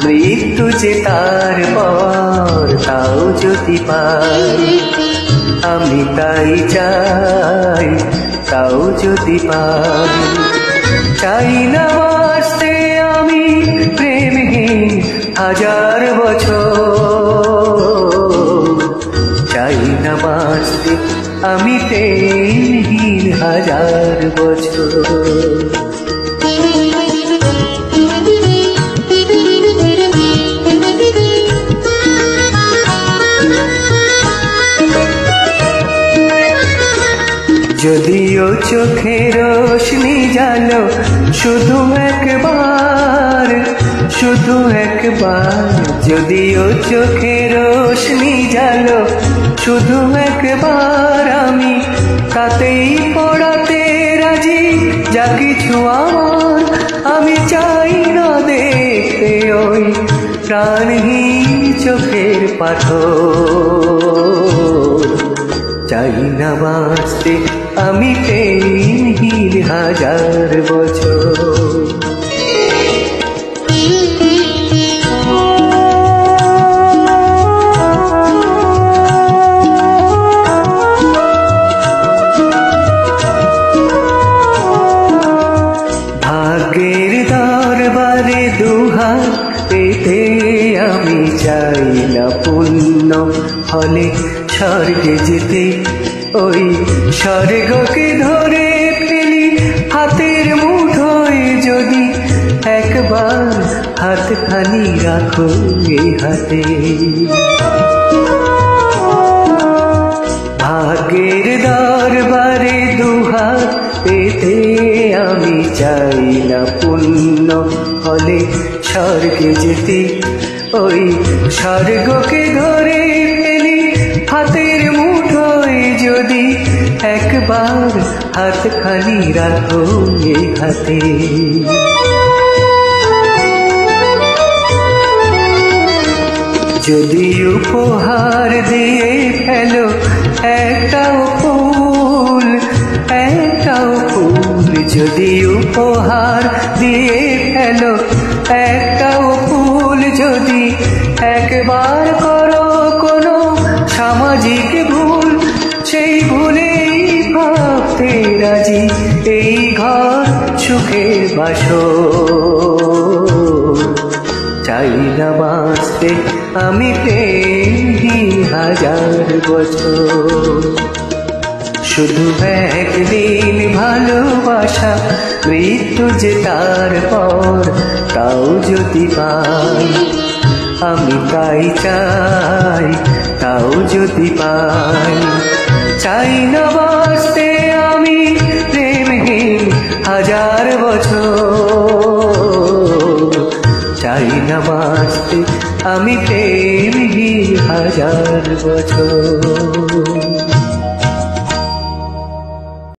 মৃত্যু যে তার পর তাও যদি পাই, আমি তাই চাই তাও যদি পাই। চাই না বাঁচতে আমি প্রেমহীন হাজার বছর, চাই না বাঁচতে আমি প্রেমহীন হাজার বছর। যদিও চোখের রোশনি জালো শুধু একবার, শুধু একবার, যদিও চোখের রোশনি জালো শুধু একবার, আমি তাতেই পড়াতে রাজি যা কিছু আমার। আমি চাই না দেখতে ওই প্রাণহীন চোখের পাথর, চাই না বাঁচতে আমি প্রেমহীন হাজার বছর। ভাগ্যের দরবারে দুহাত পেতে আমি চাই না পুণ্য ফলে স্বর্গে যেতে, ওই স্বর্গকে ধরে ফেলি হাতের মুঠোয় যদি একবার হাতখানি রাখো এই হাতে। ভাগ্যের দরবারে দুহাত পেতে আমি চাই না পুণ্য ফলে স্বর্গে যেতে, ওই স্বর্গকে ধরে ফেলি হাতের মুঠোয় যদি একবার হাতখানি রাখো এই হাতে। যদি উপহার দিয়ে ফেলো একটাও ফুল, একটাও ফুল, যদি উপহার দিয়ে ফেলো একটাও ফুল, যদি একবার করো কোনো সামাজিক ভুল, সেই ভুলেই ভাবতে রাজি এই ঘর সুখের বাসর। চাই না বাঁচতে আমি প্রেমহীন হাজার বছর, শুধু একদিন ভালোবাসা মৃত্যু যে তার পর তাও যদি পাই, আমি তাই চাই তাও যদি পাই। চাই না বাঁচতে আমি প্রেমহীন হাজার বছর, চাই না বাঁচতে আমি প্রেমহীন হাজার বছর।